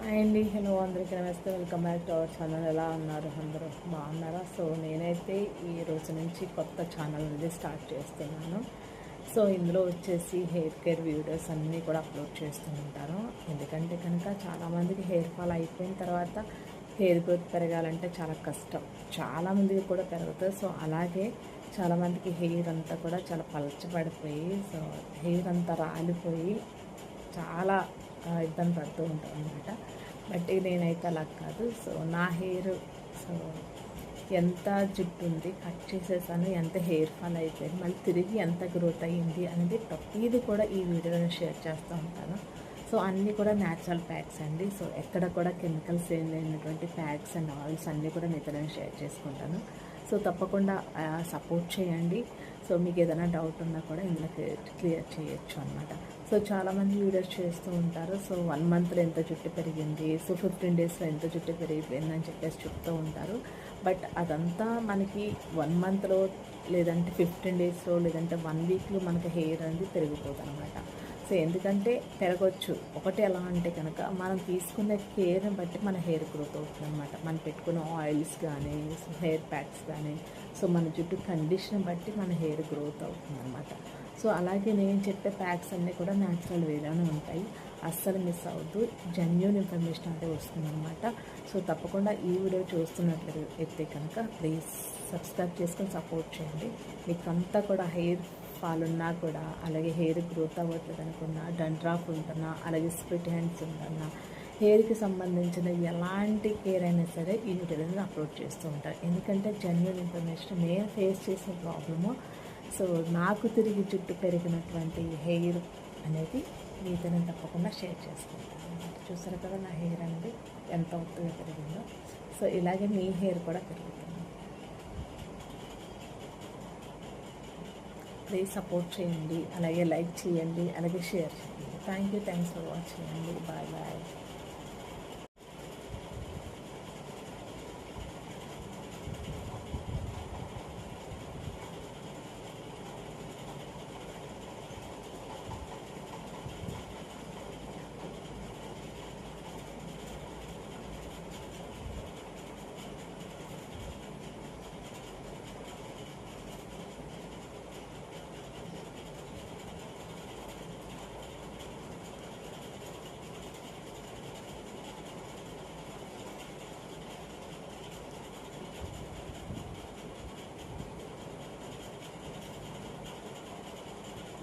Hi అండి, hello అందరికీ నమస్తే. Welcome back to our channel. ఎలా ఉన్నారు? అందరూ బాగున్నారా? సో నేనైతే ఈ రోజు నుంచి కొత్త ఛానల్ అనేది స్టార్ట్ చేస్తున్నాను. సో ఇందులో వచ్చేసి హెయిర్ కేర్ వీడియోస్ అన్నీ కూడా అప్లోడ్ చేస్తూ ఉంటాను. ఎందుకంటే కనుక చాలామందికి హెయిర్ ఫాల్ అయిపోయిన తర్వాత హెయిర్ గ్రోత్ పెరగాలంటే చాలా కష్టం, చాలామందికి కూడా పెరుగుతుంది. సో అలాగే చాలామందికి హెయిర్ అంతా కూడా చాలా పలచబడిపోయి, సో హెయిర్ అంతా రాలిపోయి చాలా ఇబ్బంది పడుతూ ఉంటాం అనమాట. బట్ నేనైతే అలా కాదు. సో నా హెయిర్, సో ఎంత జుట్టు ఉంది కట్ చేసేసాను, ఎంత హెయిర్ ఫాల్ అయిపోయింది, మళ్ళీ తిరిగి ఎంత గ్రోత్ అయ్యింది అనేది ప్రతిదీ కూడా ఈ వీడియోలో షేర్ చేస్తూ ఉంటాను. సో అన్నీ కూడా న్యాచురల్ ప్యాక్స్ అండి. సో ఎక్కడ కూడా కెమికల్స్ ఏం లేనటువంటి ప్యాక్స్ అండ్ ఆయిల్స్ అన్నీ కూడా మీతో నేను షేర్ చేసుకుంటాను. సో తప్పకుండా సపోర్ట్ చేయండి. సో మీకు ఏదైనా డౌట్ ఉన్నా కూడా ఇందులో క్లియర్ చేయొచ్చు అనమాట. సో చాలామంది వీడియోస్ చేస్తూ ఉంటారు. సో 1 మంత్లో ఎంత జుట్టు పెరిగింది, సో 15 డేస్లో ఎంత జుట్టు పెరిగిపోయిందని చెప్పేసి చెప్తూ ఉంటారు. బట్ అదంతా మనకి 1 మంత్లో, లేదంటే 15 డేస్లో, లేదంటే 1 వీక్లో మనకి హెయిర్ అనేది పెరిగిపోతుంది అనమాట. సో ఎందుకంటే పెరగవచ్చు. ఒకటి ఎలా అంటే కనుక మనం తీసుకునే కేర్ని బట్టి మన హెయిర్ గ్రోత్ అవుతుంది అనమాట. మనం పెట్టుకున్న ఆయిల్స్ కానీ, హెయిర్ ప్యాక్స్ కానీ, సో మన జుట్టు కండిషన్ బట్టి మన హెయిర్ గ్రోత్ అవుతుంది అనమాట. సో అలాగే నేను చెప్పే ప్యాక్స్ అన్నీ కూడా న్యాచురల్ వేలోనే ఉంటాయి. అస్సలు మిస్ అవ్వద్దు. జెన్యూన్ ఇన్ఫర్మేషన్ అంటే వస్తుందన్నమాట. సో తప్పకుండా ఈ వీడియో చూస్తున్నట్లయితే కనుక ప్లీజ్ సబ్స్క్రైబ్ చేసుకొని సపోర్ట్ చేయండి. మీకు అంతా కూడా హెయిర్ ఫాల్ ఉన్నా కూడా, అలాగే హెయిర్ గ్రోత్ అవ్వట్లేదు అనుకున్నా, డండ్రాఫ్ ఉంటున్నా, అలాగే స్ప్లిట్ హ్యాండ్స్ ఉంటున్నా, హెయిర్కి సంబంధించిన ఎలాంటి కేర్ అయినా సరే ఈ వీడియోని అప్లోడ్ చేస్తూ ఉంటారు. ఎందుకంటే జెన్యూన్ ఇన్ఫర్మేషన్ నేను ఫేస్ చేసిన ప్రాబ్లము. సో నాకు తిరిగి జుట్టు పెరిగినటువంటి హెయిర్ అనేది మీతో నేను తప్పకుండా షేర్ చేసుకుంటాను. చూసారు కదా నా హెయిర్ అనేది ఎంత ఒత్తుగా పెరిగిందో. సో ఇలాగే మీ హెయిర్ కూడా పెరుగుతుంది. ప్లీజ్ సపోర్ట్ చేయండి, అలాగే లైక్ చేయండి, అలాగే షేర్ చేయండి. థ్యాంక్స్ ఫర్ వాచింగ్ అండి. Bye bye.